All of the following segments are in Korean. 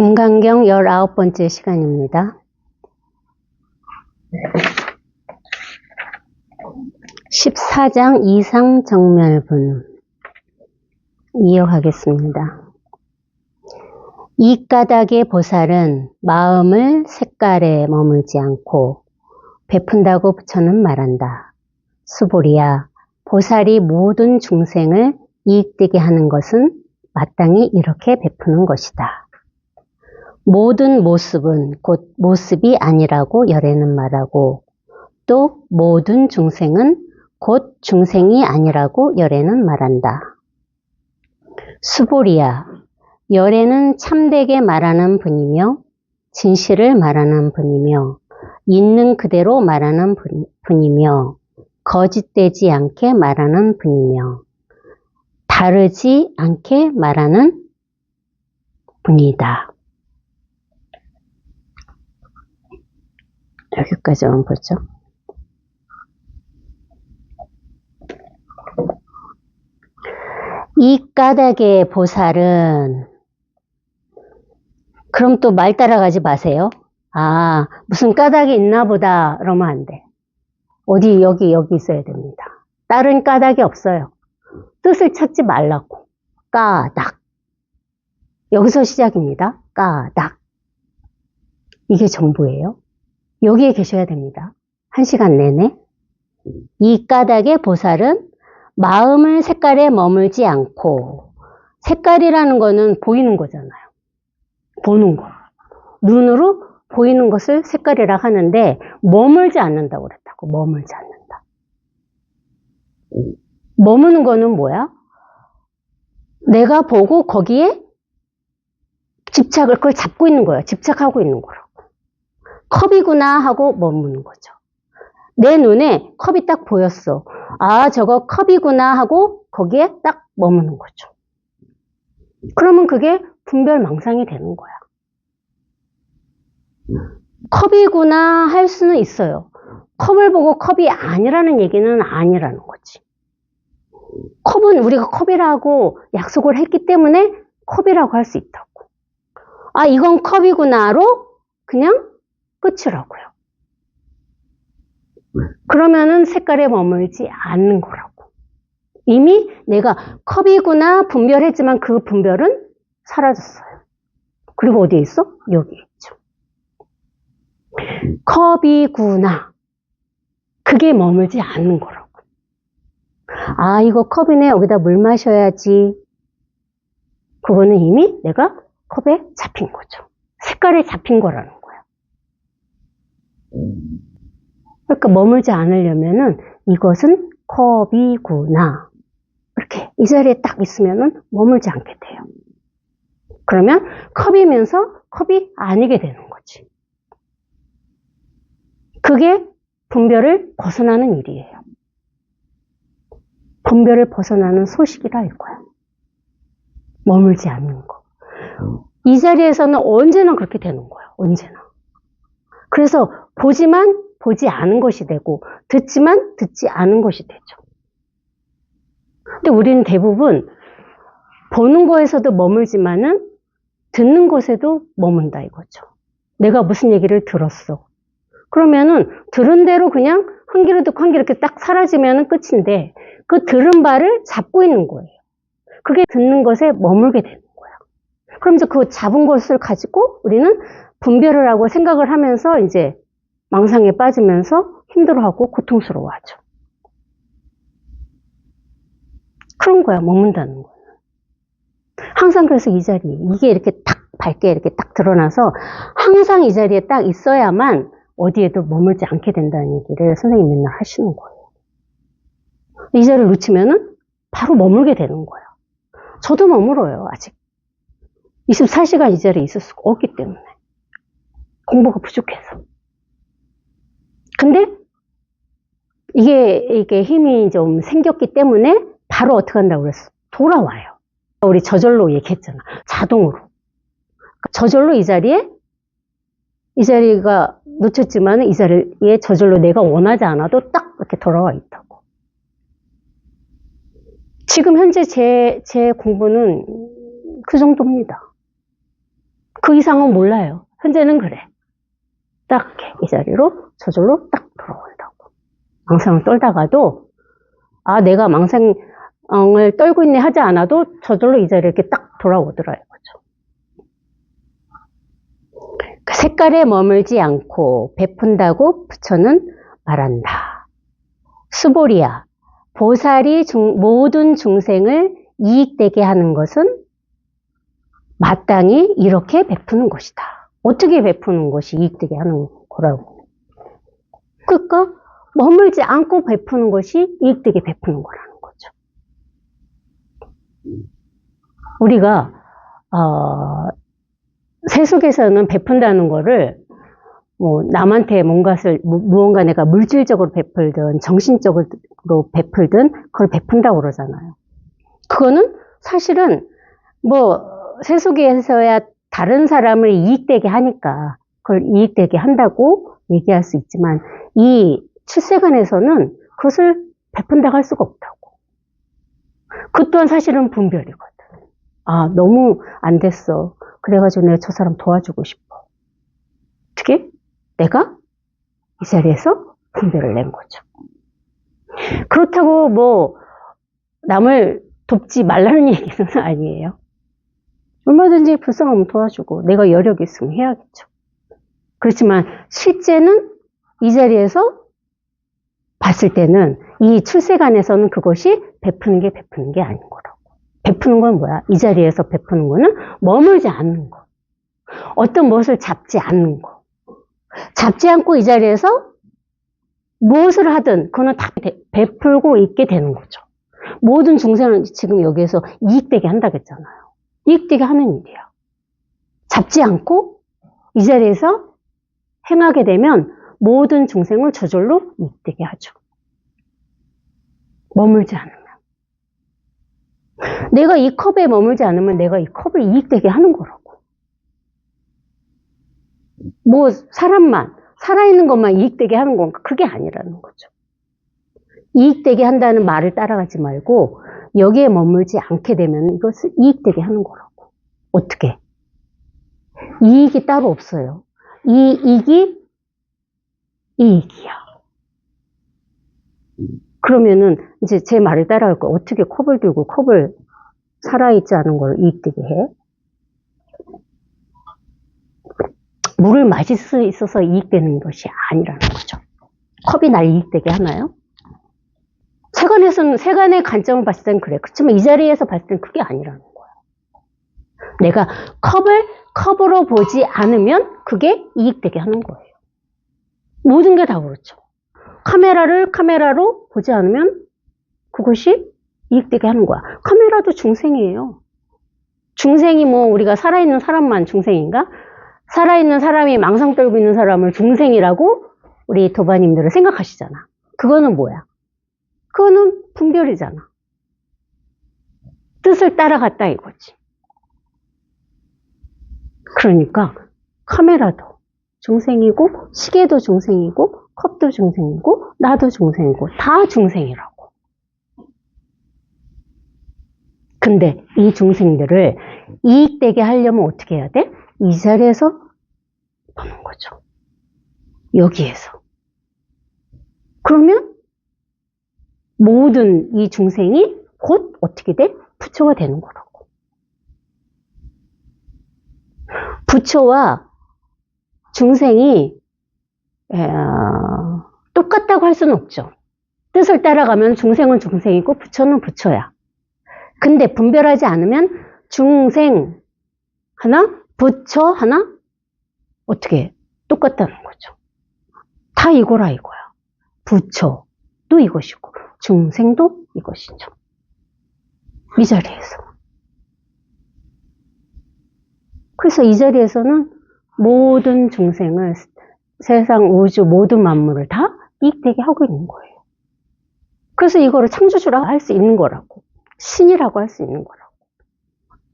금강경 19번째 시간입니다. 14장 이상정멸분 이어가겠습니다. 이 까닭의 보살은 마음을 색깔에 머물지 않고 베푼다고 부처는 말한다. 수보리야, 보살이 모든 중생을 이익되게 하는 것은 마땅히 이렇게 베푸는 것이다. 모든 모습은 곧 모습이 아니라고 열애는 말하고 또 모든 중생은 곧 중생이 아니라고 열애는 말한다. 수보리야, 열애는 참되게 말하는 분이며 진실을 말하는 분이며 있는 그대로 말하는 분이며 거짓되지 않게 말하는 분이며 다르지 않게 말하는 분이다. 여기까지 한번 보죠. 이 까닭의 보살은, 그럼 또 말 따라가지 마세요. 아, 무슨 까닭이 있나 보다 그러면 안 돼. 어디 여기 있어야 됩니다. 다른 까닭이 없어요. 뜻을 찾지 말라고. 까닭. 여기서 시작입니다. 까닭. 이게 전부예요. 여기에 계셔야 됩니다. 1시간 내내. 이 까닭의 보살은 마음을 색깔에 머물지 않고, 색깔이라는 거는 보이는 거잖아요. 보는 거. 눈으로 보이는 것을 색깔이라 하는데 머물지 않는다고 그랬다고. 머물지 않는다. 머무는 거는 뭐야? 내가 보고 거기에 그걸 잡고 있는 거예요. 집착하고 있는 거라고. 컵이구나 하고 머무는 거죠. 내 눈에 컵이 딱 보였어. 아, 저거 컵이구나 하고 거기에 딱 머무는 거죠. 그러면 그게 분별망상이 되는 거야. 컵이구나 할 수는 있어요. 컵을 보고 컵이 아니라는 얘기는 아니라는 거지. 컵은 우리가 컵이라고 약속을 했기 때문에 컵이라고 할 수 있다고. 아, 이건 컵이구나로 그냥 끝이라고요. 그러면은 색깔에 머물지 않는 거라고. 이미 내가 컵이구나 분별했지만 그 분별은 사라졌어요. 그리고 어디에 있어? 여기 있죠. 컵이구나. 그게 머물지 않는 거라고. 아, 이거 컵이네. 여기다 물 마셔야지. 그거는 이미 내가 컵에 잡힌 거죠. 색깔에 잡힌 거라는 거야. 그러니까 머물지 않으려면은 이것은 컵이구나. 이렇게 이 자리에 딱 있으면은 머물지 않게 돼요. 그러면 컵이면서 컵이 아니게 되는 거지. 그게 분별을 벗어나는 일이에요. 분별을 벗어나는 소식이라 이거야. 머물지 않는 거. 이 자리에서는 언제나 그렇게 되는 거야. 언제나. 그래서 보지만 보지 않은 것이 되고 듣지만 듣지 않은 것이 되죠. 근데 우리는 대부분 보는 거에서도 머물지만은 듣는 것에도 머문다 이거죠. 내가 무슨 얘기를 들었어. 그러면은 들은 대로 그냥 한 귀로 듣고 한 귀로 이렇게 딱 사라지면은 끝인데 그 들은 바를 잡고 있는 거예요. 그게 듣는 것에 머물게 되는 거야. 그러면서 그 잡은 것을 가지고 우리는 분별을 하고 생각을 하면서 이제 망상에 빠지면서 힘들어하고 고통스러워하죠. 그런 거야, 머문다는 거는. 항상 그래서 이 자리, 이게 이렇게 딱 밝게 이렇게 딱 드러나서 항상 이 자리에 딱 있어야만 어디에도 머물지 않게 된다는 얘기를 선생님이 맨날 하시는 거예요. 이 자리를 놓치면은 바로 머물게 되는 거예요. 저도 머물어요, 아직. 24시간 이 자리에 있을 수가 없기 때문에. 공부가 부족해서. 근데 이게 힘이 좀 생겼기 때문에 바로 어떻게 한다고 그랬어? 돌아와요. 우리 저절로 얘기했잖아. 자동으로. 저절로 이 자리가 놓쳤지만 이 자리에 저절로 내가 원하지 않아도 딱 이렇게 돌아와 있다고. 지금 현재 제 공부는 그 정도입니다. 그 이상은 몰라요. 현재는 그래. 딱 이 자리로 저절로 딱 돌아온다고. 망상을 떨다가도 내가 망상을 떨고 있네 하지 않아도 저절로 이 자리에 이렇게 딱 돌아오더라 이거죠. 색깔에 머물지 않고 베푼다고 부처는 말한다. 수보리야, 보살이 모든 중생을 이익되게 하는 것은 마땅히 이렇게 베푸는 것이다. 어떻게 베푸는 것이 이익되게 하는 거라고. 그러니까 머물지 않고 베푸는 것이 이익되게 베푸는 거라는 거죠. 우리가 세속에서는 베푼다는 거를 남한테 무언가 내가 물질적으로 베풀든 정신적으로 베풀든 그걸 베푼다고 그러잖아요. 그거는 사실은 세속에서야 다른 사람을 이익되게 하니까 그걸 이익되게 한다고 얘기할 수 있지만 이 출세간에서는 그것을 베푼다고 할 수가 없다고. 그 또한 사실은 분별이거든. 너무 안 됐어. 그래가지고 내가 저 사람 도와주고 싶어. 어떻게? 내가 이 자리에서 분별을 낸 거죠. 그렇다고 남을 돕지 말라는 얘기는 아니에요. 얼마든지 불쌍하면 도와주고 내가 여력이 있으면 해야겠죠. 그렇지만 실제는 이 자리에서 봤을 때는 이 출세간에서는 그것이 베푸는 게 아닌 거라고. 베푸는 건 뭐야? 이 자리에서 베푸는 거는 머물지 않는 거. 어떤 무엇을 잡지 않는 거. 잡지 않고 이 자리에서 무엇을 하든 그거는 다 베풀고 있게 되는 거죠. 모든 중생은 지금 여기에서 이익되게 한다고 했잖아요. 이익되게 하는 일이야. 잡지 않고 이 자리에서 행하게 되면 모든 중생을 저절로 이익되게 하죠. 머물지 않으면. 내가 이 컵에 머물지 않으면 내가 이 컵을 이익되게 하는 거라고. 사람만, 살아있는 것만 이익되게 하는 건가? 그게 아니라는 거죠. 이익되게 한다는 말을 따라가지 말고 여기에 머물지 않게 되면 이것을 이익되게 하는 거라고. 어떻게? 이익이 따로 없어요. 이 이익이 이익이야. 그러면은 이제 제 말을 따라갈 거야. 어떻게 컵을 들고 컵을 살아있지 않은 걸 이익되게 해? 물을 마실 수 있어서 이익되는 것이 아니라는 거죠. 컵이 날 이익되게 하나요? 세간의 관점을 봤을 땐 그래. 그렇지만 이 자리에서 봤을 땐 그게 아니라는 거야. 내가 컵을 컵으로 보지 않으면 그게 이익되게 하는 거예요. 모든 게 다 그렇죠. 카메라를 카메라로 보지 않으면 그것이 이익되게 하는 거야. 카메라도 중생이에요. 중생이 우리가 살아있는 사람만 중생인가? 살아있는 사람이 망상 떨고 있는 사람을 중생이라고 우리 도바님들은 생각하시잖아. 그거는 뭐야? 그거는 분별이잖아. 뜻을 따라갔다 이거지. 그러니까 카메라도 중생이고 시계도 중생이고 컵도 중생이고 나도 중생이고 다 중생이라고. 근데 이 중생들을 이익되게 하려면 어떻게 해야 돼? 이 자리에서 보는 거죠. 여기에서. 그러면 모든 이 중생이 곧 어떻게 돼? 부처가 되는 거라고. 부처와 중생이 똑같다고 할 수는 없죠. 뜻을 따라가면 중생은 중생이고 부처는 부처야. 근데 분별하지 않으면 중생 하나, 부처 하나 어떻게 똑같다는 거죠. 다 이거라 이거야. 부처도 이것이고 중생도 이것이죠. 이 자리에서. 그래서 이 자리에서는 모든 중생을 세상 우주 모든 만물을 다 이익되게 하고 있는 거예요. 그래서 이거를 창조주라고 할 수 있는 거라고. 신이라고 할 수 있는 거라고.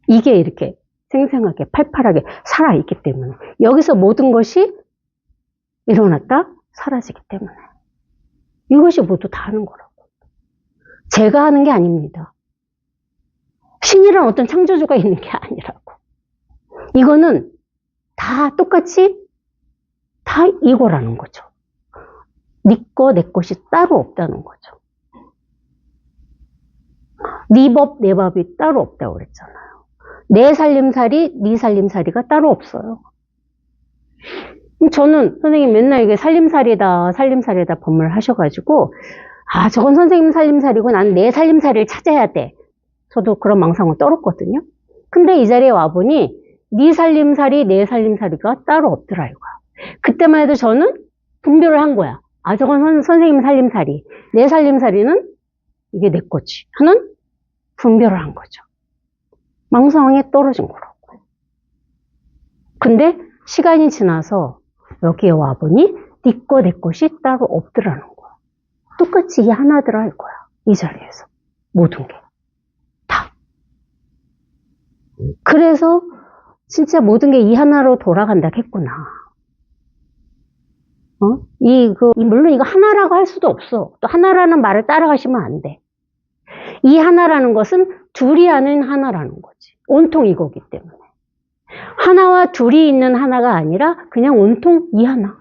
이게 이렇게 생생하게 팔팔하게 살아있기 때문에 여기서 모든 것이 일어났다 사라지기 때문에 이것이 모두 다 하는 거라고. 제가 하는 게 아닙니다. 신이란 어떤 창조주가 있는 게 아니라고. 이거는 다 똑같이 다 이거라는 거죠. 네 거, 내 것이 따로 없다는 거죠. 네 법, 내 법이 따로 없다고 그랬잖아요. 내 살림살이, 네 살림살이가 따로 없어요. 저는 선생님 맨날 이게 살림살이다, 살림살이다 법문을 하셔가지고, 아, 저건 선생님 살림살이고 난 내 살림살이를 찾아야 돼. 저도 그런 망상을 떨었거든요. 근데 이 자리에 와보니, 네 살림살이, 내 살림살이가 따로 없더라, 이거야. 그때만 해도 저는 분별을 한 거야. 아, 저건 선생님 살림살이, 내 살림살이는 이게 내 거지 하는 분별을 한 거죠. 망상에 떨어진 거라고. 근데 시간이 지나서 여기에 와보니 네 거, 내 것이 따로 없더라는 거야. 똑같이 이 하나더라 이거야. 이 자리에서. 모든 게. 다. 그래서 진짜 모든 게 이 하나로 돌아간다 했구나. 물론 이거 하나라고 할 수도 없어. 또 하나라는 말을 따라가시면 안 돼. 이 하나라는 것은 둘이 하는 하나라는 거지. 온통 이거기 때문에. 하나와 둘이 있는 하나가 아니라 그냥 온통 이 하나.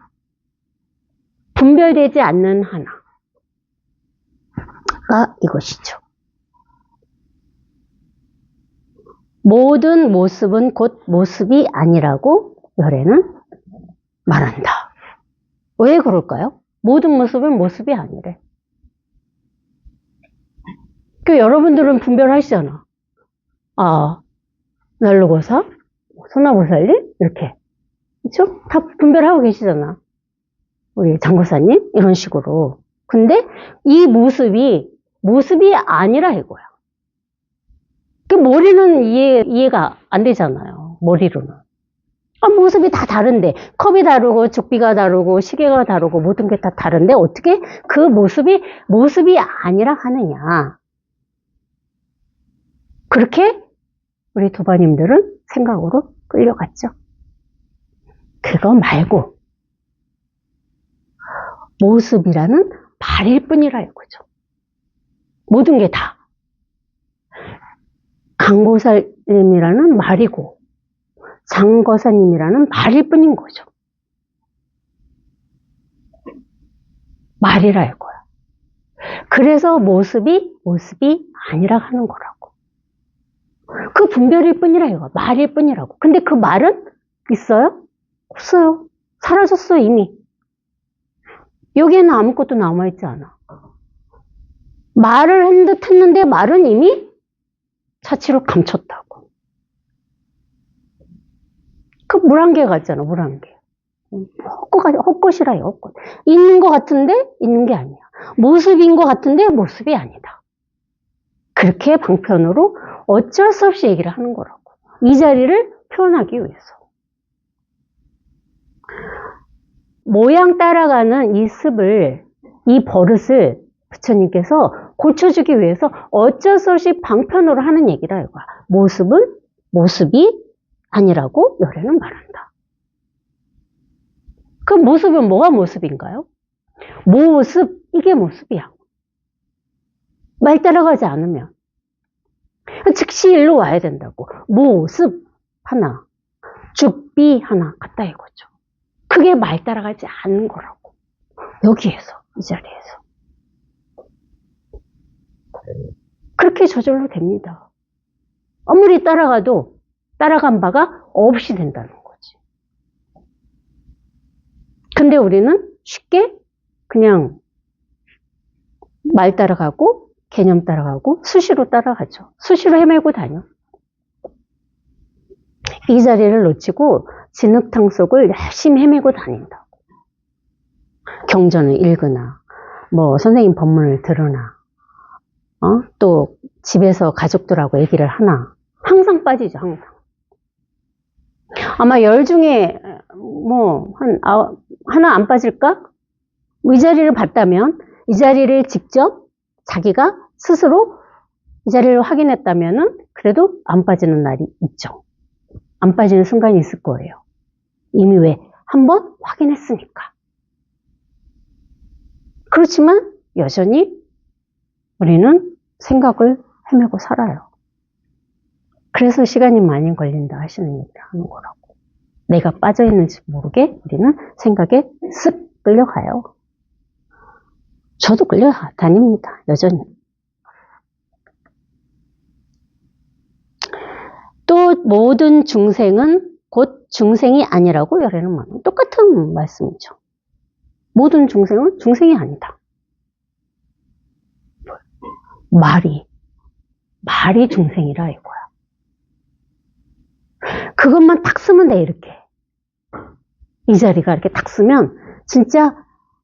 분별되지 않는 하나가 이것이죠. 모든 모습은 곧 모습이 아니라고 열애는 말한다. 왜 그럴까요? 모든 모습은 모습이 아니래. 여러분들은 분별하시잖아. 아, 난로고사, 소나보살님 이렇게. 그쵸? 다 분별하고 계시잖아. 우리 장고사님 이런 식으로. 근데 이 모습이 아니라 이거야. 머리는 이해가 안 되잖아요. 머리로는. 모습이 다 다른데, 컵이 다르고 족비가 다르고 시계가 다르고 모든 게 다 다른데 어떻게 그 모습이 아니라 하느냐. 그렇게 우리 도바님들은 생각으로 끌려갔죠. 그거 말고 모습이라는 말일 뿐이라 이거죠. 모든 게 다. 강보살님이라는 말이고 장거사님이라는 말일 뿐인 거죠. 말이라 이거야. 그래서 모습이 아니라 하는 거라고. 그 분별일 뿐이라 이거. 말일 뿐이라고. 근데 그 말은 있어요? 없어요. 사라졌어 이미. 여기에는 아무것도 남아있지 않아. 말을 한 듯 했는데 말은 이미 자취로 감췄다고. 그 물 한 개 같잖아, 물 한 개. 헛것이라요, 헛것. 있는 것 같은데 있는 게 아니야. 모습인 것 같은데 모습이 아니다. 그렇게 방편으로 어쩔 수 없이 얘기를 하는 거라고. 이 자리를 표현하기 위해서. 모양 따라가는 이 습을, 이 버릇을 부처님께서 고쳐주기 위해서 어쩔 수 없이 방편으로 하는 얘기라 이거야. 모습은 모습이 아니라고 열애는 말한다. 그 모습은 뭐가 모습인가요? 모습, 이게 모습이야. 말 따라가지 않으면. 즉시 일로 와야 된다고. 모습 하나, 죽비 하나 같다 이거죠. 그게 말 따라가지 않는 거라고. 여기에서, 이 자리에서. 그렇게 저절로 됩니다. 아무리 따라가도 따라간 바가 없이 된다는 거지. 근데 우리는 쉽게 그냥 말 따라가고 개념 따라가고 수시로 따라가죠. 수시로 헤매고 다녀. 이 자리를 놓치고 진흙탕 속을 열심히 헤매고 다닌다고. 경전을 읽으나 뭐 선생님 법문을 들으나 또 집에서 가족들하고 얘기를 하나 항상 빠지죠. 항상. 아마 10 중에 뭐 하나 안 빠질까? 이 자리를 봤다면 이 자리를 직접 자기가 스스로 이 자리를 확인했다면은 그래도 안 빠지는 날이 있죠. 안 빠지는 순간이 있을 거예요. 이미 왜? 한번 확인했으니까. 그렇지만 여전히 우리는 생각을 헤매고 살아요. 그래서 시간이 많이 걸린다 하시는 얘기를 하는 거라고. 내가 빠져있는지 모르게 우리는 생각에 쓱 끌려가요. 저도 끌려다닙니다. 여전히. 또 모든 중생은 곧 중생이 아니라고 열애는 말합니다. 똑같은 말씀이죠. 모든 중생은 중생이 아니다. 말이 중생이라 이거야. 그것만 딱 쓰면 돼, 이렇게. 이 자리가 이렇게 딱 쓰면 진짜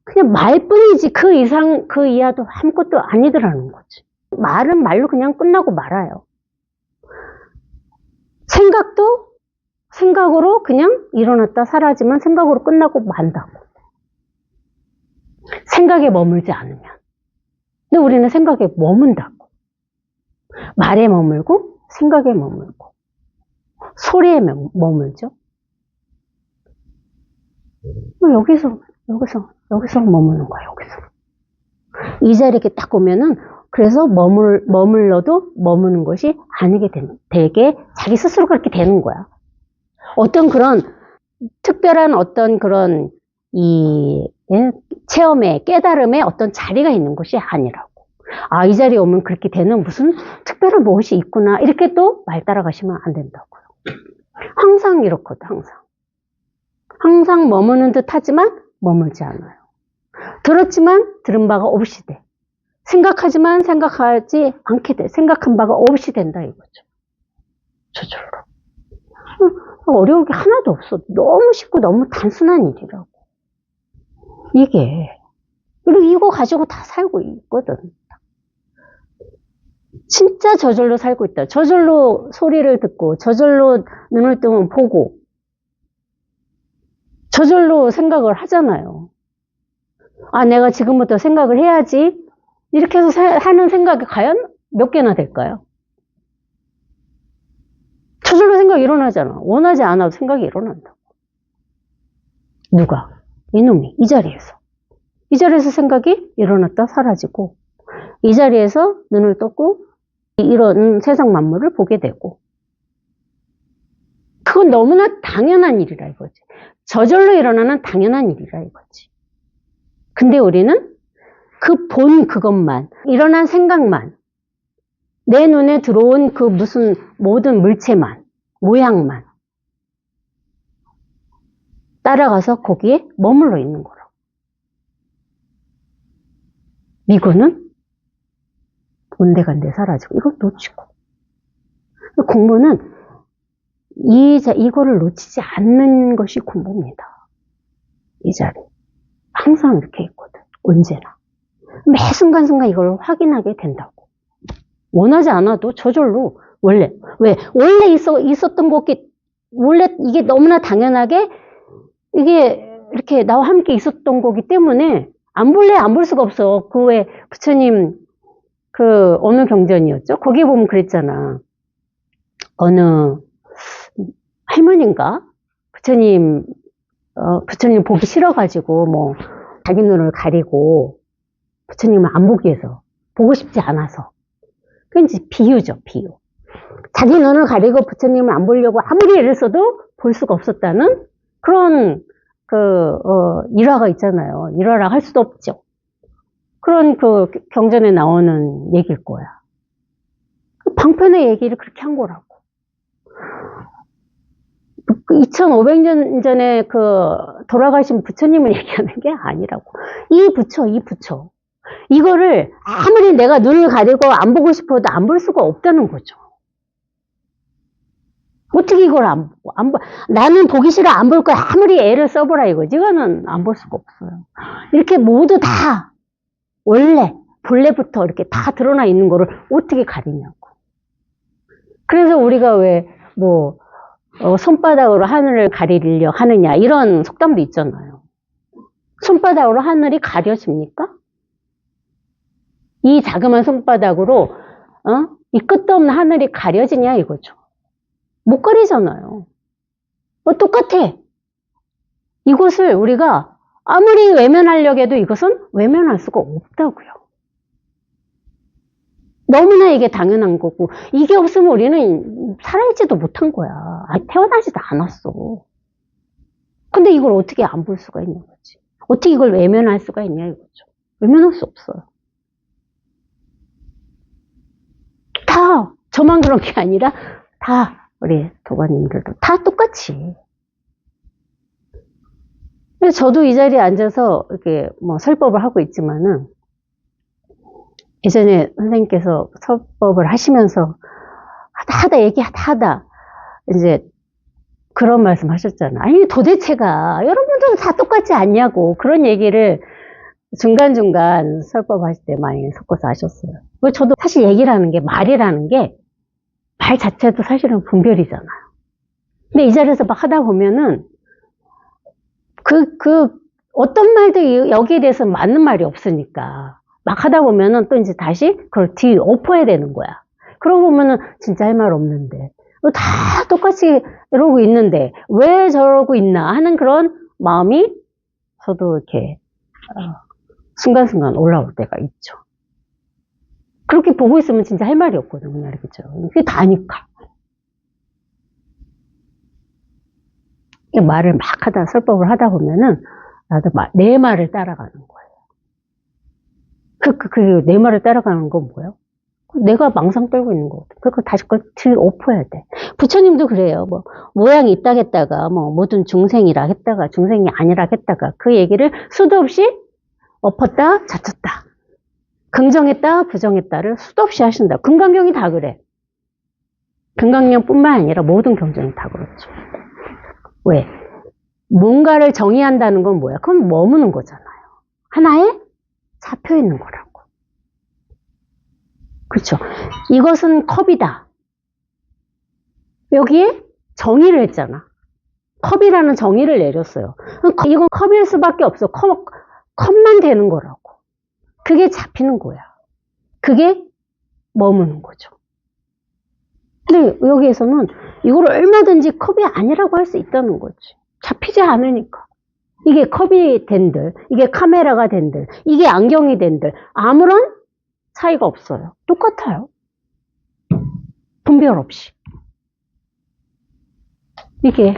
그냥 말뿐이지 그 이상 그 이하도 아무것도 아니더라는 거지. 말은 말로 그냥 끝나고 말아요. 생각도 생각으로 그냥 일어났다 사라지면 생각으로 끝나고 만다고. 생각에 머물지 않으면. 근데 우리는 생각에 머문다고. 말에 머물고 생각에 머물고 소리에 머물죠. 여기서 머무는 거야. 여기서. 이 자리에 이렇게 딱 오면은 그래서 머물러도 머무는 것이 아니게 되게 자기 스스로 그렇게 되는 거야. 어떤 그런 특별한 어떤 그런 체험에 깨달음에 어떤 자리가 있는 것이 아니라고. 아, 이 자리에 오면 그렇게 되는 무슨 특별한 무엇이 있구나. 이렇게 또 말 따라가시면 안 된다고요. 항상 이렇거든, 항상. 항상 머무는 듯 하지만 머물지 않아요. 들었지만 들은 바가 없이 돼. 생각하지만 생각하지 않게 돼. 생각한 바가 없이 된다 이거죠. 저절로. 어려운 게 하나도 없어. 너무 쉽고 너무 단순한 일이라고. 이게. 그리고 이거 가지고 다 살고 있거든. 진짜 저절로 살고 있다. 저절로 소리를 듣고 저절로 눈을 뜨면 보고 저절로 생각을 하잖아요. 아, 내가 지금부터 생각을 해야지. 이렇게 해서 하는 생각이 과연 몇 개나 될까요? 저절로 생각이 일어나잖아. 원하지 않아도 생각이 일어난다고. 누가? 이놈이. 이 자리에서. 이 자리에서 생각이 일어났다 사라지고 이 자리에서 눈을 떴고 이런 세상 만물을 보게 되고 그건 너무나 당연한 일이라 이거지. 저절로 일어나는 당연한 일이라 이거지. 근데 우리는 그 그것만, 일어난 생각만, 내 눈에 들어온 그 무슨 모든 물체만, 모양만 따라가서 거기에 머물러 있는 거라고. 이거는 온데간데 사라지고, 이거 놓치고. 공부는 이거를 놓치지 않는 것이 공부입니다. 이 자리. 항상 이렇게 있거든. 언제나. 매 순간순간 이걸 확인하게 된다고. 원하지 않아도 저절로 원래 있었던 것이 원래 이게 너무나 당연하게 이게 이렇게 나와 함께 있었던 거기 때문에 안 볼 수가 없어. 그 왜 부처님 그 어느 경전이었죠? 거기 보면 그랬잖아. 어느 할머니인가? 부처님 보기 싫어가지고 뭐 자기 눈을 가리고 부처님을 안 보기 위해서 보고 싶지 않아서. 그건 이제 비유죠, 비유. 자기 눈을 가리고 부처님을 안 보려고 아무리 애를 써도 볼 수가 없었다는 그런 일화가 있잖아요. 일화라 할 수도 없죠. 그런 그 경전에 나오는 얘기일 거야. 방편의 얘기를 그렇게 한 거라고. 2500년 전에 돌아가신 부처님을 얘기하는 게 아니라고. 이 부처. 이거를 아무리 내가 눈을 가리고 안 보고 싶어도 안 볼 수가 없다는 거죠. 어떻게 이걸 안 보? 나는 보기 싫어 안 볼 거야. 아무리 애를 써보라 이거지. 이거는 안 볼 수가 없어요. 이렇게 모두 다 본래부터 이렇게 다 드러나 있는 거를 어떻게 가리냐고. 그래서 우리가 왜 손바닥으로 하늘을 가리려 하느냐 이런 속담도 있잖아요. 손바닥으로 하늘이 가려집니까? 이 자그마한 손바닥으로 이 끝도 없는 하늘이 가려지냐 이거죠. 못 가리잖아요. 똑같아. 이것을 우리가 아무리 외면하려고 해도 이것은 외면할 수가 없다고요. 너무나 이게 당연한 거고 이게 없으면 우리는 살아있지도 못한 거야. 태어나지도 않았어. 근데 이걸 어떻게 안 볼 수가 있는 거지? 어떻게 이걸 외면할 수가 있냐 이거죠. 외면할 수 없어요. 다 저만 그런 게 아니라 다 우리 도관님들도 다 똑같이. 그래서 저도 이 자리에 앉아서 이렇게 뭐 설법을 하고 있지만은 예전에 선생님께서 설법을 하시면서 하다 얘기하다 이제 그런 말씀 하셨잖아. 아니 도대체가 여러분들은 다 똑같지 않냐고 그런 얘기를 중간중간 설법하실 때 많이 섞어서 하셨어요. 저도 사실 얘기라는 게 말이라는 게 말 자체도 사실은 분별이잖아요. 근데 이 자리에서 막 하다 보면은 어떤 말도 여기에 대해서 맞는 말이 없으니까 막 하다 보면은 또 이제 다시 그걸 엎어야 되는 거야. 그러고 보면은 진짜 할 말 없는데 다 똑같이 이러고 있는데 왜 저러고 있나 하는 그런 마음이 저도 이렇게 순간순간 올라올 때가 있죠. 그렇게 보고 있으면 진짜 할 말이 없거든요. 그냥 이렇게 그게 다니까. 말을 막 하다 설법을 하다 보면은 나도 내 말을 따라가는 거예요. 내 말을 따라가는 건 뭐예요? 내가 망상 떨고 있는 거거든. 그러니까 다시 그걸 엎어야 돼. 부처님도 그래요. 뭐 모양이 있다겠다가 모든 중생이라 했다가 중생이 아니라 했다가 그 얘기를 수도 없이 엎었다 젖혔다. 긍정했다 부정했다를 수도 없이 하신다. 금강경이 다 그래. 금강경뿐만 아니라 모든 경전이 다 그렇죠. 왜? 뭔가를 정의한다는 건 뭐야? 그건 머무는 거잖아요. 하나에 잡혀 있는 거라고. 그렇죠. 이것은 컵이다. 여기에 정의를 했잖아. 컵이라는 정의를 내렸어요. 이건 컵일 수밖에 없어. 컵만 되는 거라고. 그게 잡히는 거야. 그게 머무는 거죠. 근데 여기에서는 이걸 얼마든지 컵이 아니라고 할 수 있다는 거지. 잡히지 않으니까. 이게 컵이 된들, 이게 카메라가 된들, 이게 안경이 된들 아무런 차이가 없어요. 똑같아요. 분별 없이. 이게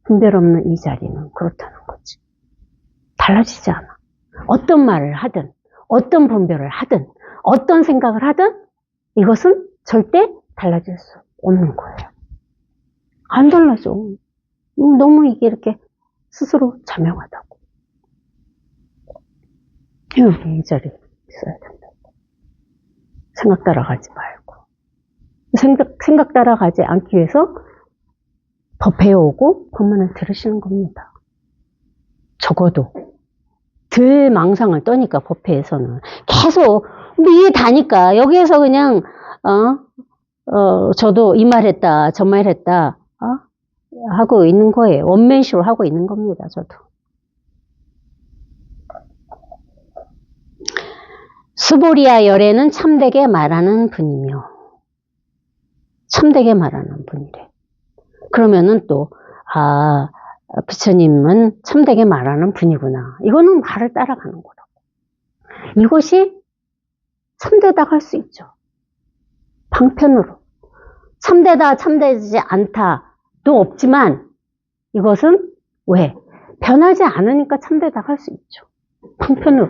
분별 없는 이 자리는 그렇다는 거지. 달라지지 않아. 어떤 말을 하든 어떤 분별을 하든 어떤 생각을 하든 이것은 절대 달라질 수 없는 거예요. 안 달라져. 너무 이게 이렇게 스스로 자명하다고. 여기 이 자리에 있어야 된다. 생각 따라가지 말고. 생각 따라가지 않기 위해서 법 배워오고 법문을 들으시는 겁니다. 적어도 들 망상을 떠니까 법회에서는 계속 이게 다니까 여기에서 그냥 저도 이 말 했다 저 말 했다 하고 있는 거예요. 원맨쇼를 하고 있는 겁니다. 저도. 수보리아 열애는 참되게 말하는 분이며 참되게 말하는 분이래. 그러면은 또 부처님은 참되게 말하는 분이구나. 이거는 말을 따라가는 거라고. 이것이 참되다 할 수 있죠. 방편으로. 참되다, 참되지 않다도 없지만 이것은 왜? 변하지 않으니까 참되다 할 수 있죠. 방편으로.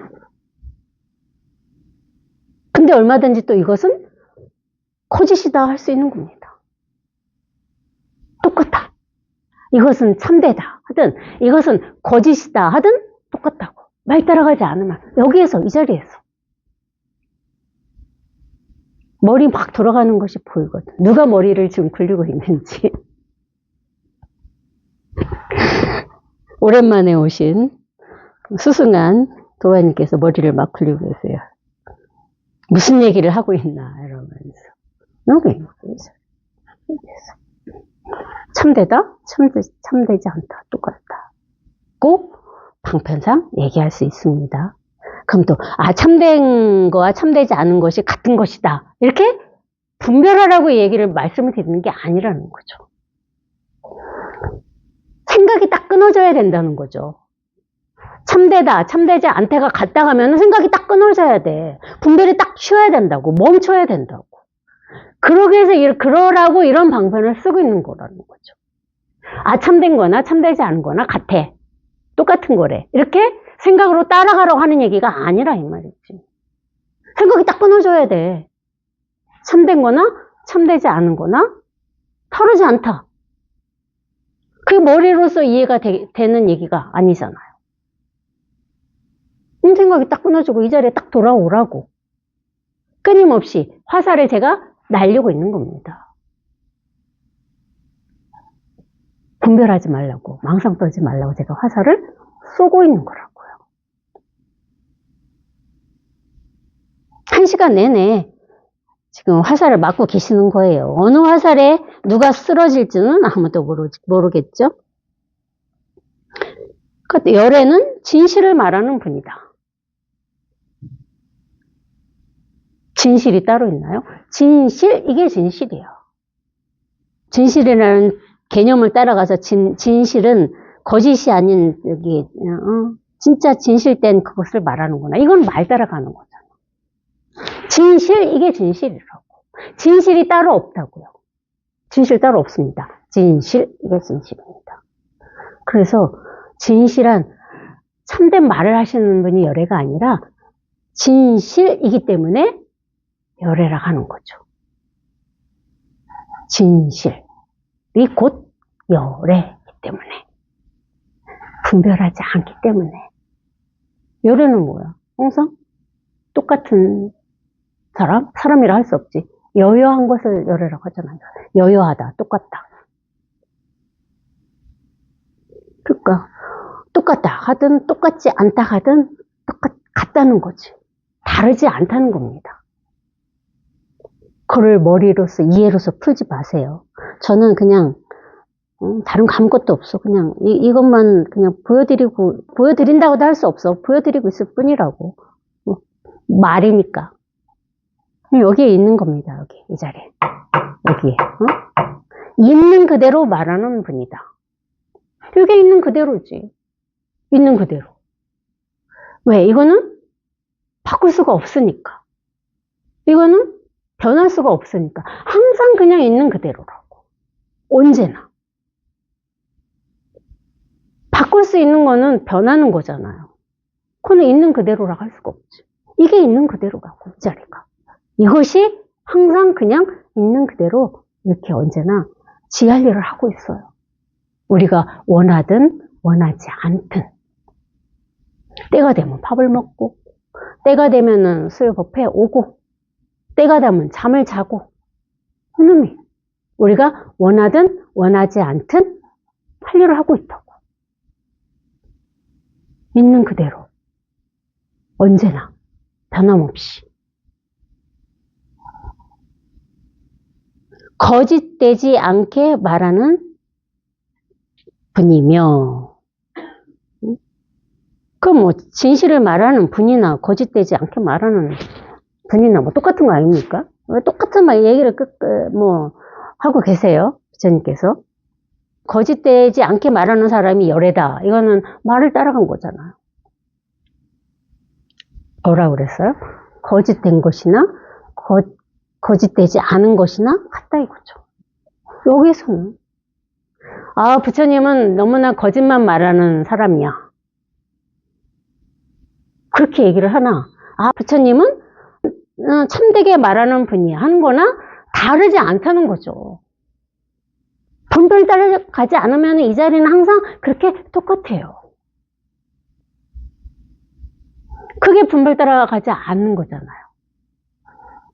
근데 얼마든지 또 이것은 거짓이다 할 수 있는 겁니다. 똑같아. 이것은 참되다 하든 이것은 거짓이다 하든 똑같다고. 말 따라가지 않으면 여기에서 이 자리에서 머리 막 돌아가는 것이 보이거든. 누가 머리를 지금 굴리고 있는지. 오랜만에 오신 수승한 도화님께서 머리를 막 굴리고 계세요. 무슨 얘기를 하고 있나 이러면서. 여기 참되다? 참되지 않다. 똑같다.고 방편상 얘기할 수 있습니다. 그럼 또 참된 거와 참되지 않은 것이 같은 것이다. 이렇게 분별하라고 얘기를 말씀을 드리는 게 아니라는 거죠. 생각이 딱 끊어져야 된다는 거죠. 참되다, 참되지 않다가 같다 가면 생각이 딱 끊어져야 돼. 분별이 딱 쉬어야 된다고. 멈춰야 된다고. 그러기 위해서 그러라고 이런 방편을 쓰고 있는 거라는 거죠. 참된 거나 참되지 않은 거나 같아. 똑같은 거래. 이렇게 생각으로 따라가라고 하는 얘기가 아니라 이 말이지. 생각이 딱 끊어져야 돼. 참된 거나 참되지 않은 거나 다르지 않다. 그게 머리로서 이해가 되는 얘기가 아니잖아요. 생각이 딱 끊어지고 이 자리에 딱 돌아오라고. 끊임없이 화살을 제가 날리고 있는 겁니다. 분별하지 말라고, 망상 떨지 말라고 제가 화살을 쏘고 있는 거라고요. 1시간 내내 지금 화살을 맞고 계시는 거예요. 어느 화살에 누가 쓰러질지는 아무도 모르겠죠. 그러니까 열애는 진실을 말하는 분이다. 진실이 따로 있나요? 진실, 이게 진실이에요. 진실이라는 개념을 따라가서 진실은 거짓이 아닌 여기 진짜 진실된 그것을 말하는구나. 이건 말 따라가는 거잖아. 진실, 이게 진실이라고. 진실이 따로 없다고요. 진실 따로 없습니다. 진실, 이게 진실입니다. 그래서 진실한 참된 말을 하시는 분이 열애가 아니라 진실이기 때문에 열애라 하는 거죠. 진실이 곧 열애이기 때문에, 분별하지 않기 때문에. 열애는 뭐야? 항상 똑같은 사람이라 할 수 없지. 여여한 것을 열애라고 하잖아요. 여여하다, 똑같다. 그러니까 똑같다 하든 똑같지 않다 하든 같다는 거지. 다르지 않다는 겁니다. 그걸 머리로서 이해로서 풀지 마세요. 저는 그냥 다른 거 아무것도 없어. 그냥 이것만 그냥 보여드린다고도 할 수 없어. 보여드리고 있을 뿐이라고. 말이니까. 여기에 있는 겁니다. 여기 이 자리에. 여기에. 있는 그대로 말하는 분이다. 여기 있는 그대로지. 있는 그대로. 왜? 이거는 바꿀 수가 없으니까. 이거는 변할 수가 없으니까. 항상 그냥 있는 그대로라고. 언제나. 바꿀 수 있는 거는 변하는 거잖아요. 그거는 있는 그대로라고 할 수가 없지. 이게 있는 그대로라고, 이 자리가. 이것이 항상 그냥 있는 그대로 이렇게 언제나 지 할 일을 하고 있어요. 우리가 원하든 원하지 않든. 때가 되면 밥을 먹고, 때가 되면은 수요법회 오고, 때가 되면 잠을 자고, 이놈이 우리가 원하든 원하지 않든 할 일을 하고 있다고. 있는 그대로. 언제나 변함없이. 거짓되지 않게 말하는 분이며, 뭐 진실을 말하는 분이나 거짓되지 않게 말하는 분이나 뭐 똑같은 거 아닙니까? 왜 똑같은 말 얘기를 하고 계세요? 부처님께서. 거짓되지 않게 말하는 사람이 열애다. 이거는 말을 따라간 거잖아요. 뭐라고 그랬어요? 거짓된 것이나 거짓되지 않은 것이나 같다 이거죠. 여기서는 부처님은 너무나 거짓만 말하는 사람이야. 그렇게 얘기를 하나? 부처님은 참되게 말하는 분이야 하는 거나 다르지 않다는 거죠. 분별 따라가지 않으면 이 자리는 항상 그렇게 똑같아요. 그게 분별 따라가지 않는 거잖아요.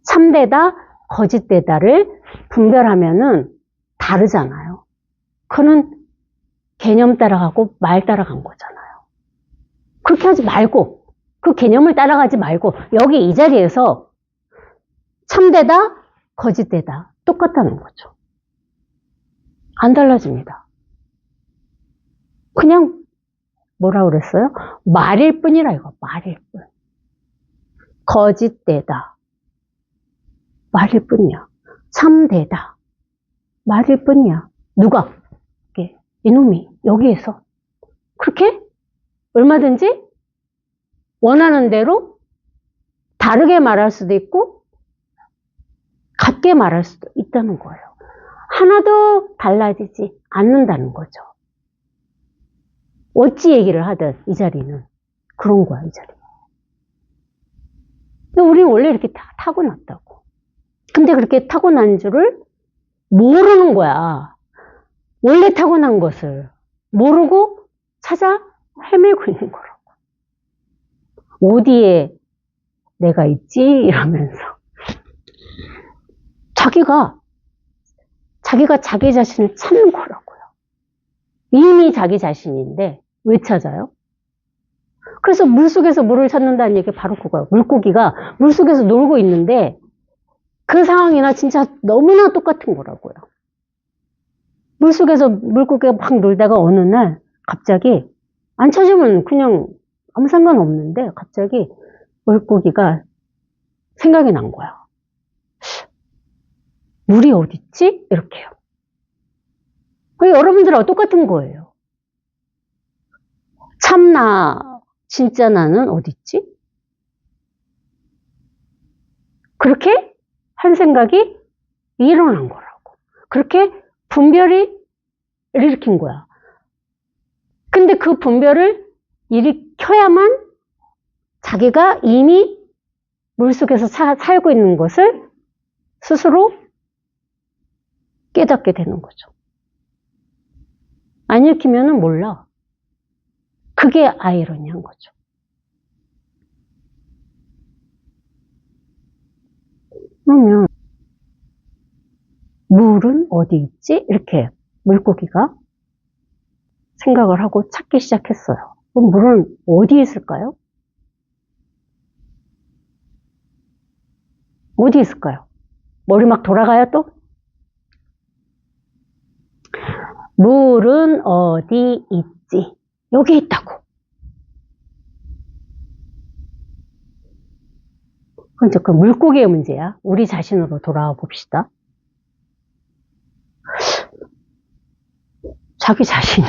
참되다, 거짓되다를 분별하면은 다르잖아요. 그는 개념 따라가고 말 따라간 거잖아요. 그렇게 하지 말고, 그 개념을 따라가지 말고, 여기 이 자리에서 참되다, 거짓되다 똑같다는 거죠. 안 달라집니다. 그냥 뭐라고 그랬어요? 말일 뿐이라 이거. 말일 뿐. 거짓되다. 말일 뿐이야. 참되다. 말일 뿐이야. 누가? 이놈이 여기에서 그렇게 얼마든지 원하는 대로 다르게 말할 수도 있고 같게 말할 수도 있다는 거예요. 하나도 달라지지 않는다는 거죠. 어찌 얘기를 하든 이 자리는 그런 거야, 이 자리. 근데 우리는 원래 이렇게 타고났다고. 근데 그렇게 타고난 줄을 모르는 거야. 원래 타고난 것을 모르고 찾아 헤매고 있는 거라고. 어디에 내가 있지? 이러면서. 자기가 자기 자신을 찾는 거라고요. 이미 자기 자신인데 왜 찾아요? 그래서 물속에서 물을 찾는다는 얘기 바로 그거예요. 물고기가 물속에서 놀고 있는데 그 상황이나 진짜 너무나 똑같은 거라고요. 물속에서 물고기가 막 놀다가 어느 날 갑자기 안 찾으면 그냥 아무 상관없는데 갑자기 물고기가 생각이 난 거야. 물이 어딨지? 이렇게요. 여러분들하고 똑같은 거예요. 참나, 진짜 나는 어딨지? 그렇게 한 생각이 일어난 거라고. 그렇게 분별이 일으킨 거야. 근데 그 분별을 일으켜야만 자기가 이미 물속에서 살고 있는 것을 스스로 깨닫게 되는 거죠. 안 일으키면은 몰라. 그게 아이러니한 거죠. 그러면 물은 어디 있지? 이렇게 물고기가 생각을 하고 찾기 시작했어요. 그럼 물은 어디 있을까요? 어디 있을까요? 머리 막 돌아가요 또? 물은 어디 있지? 여기 있다고. 그건 그 물고기의 문제야. 우리 자신으로 돌아와 봅시다. 자기 자신이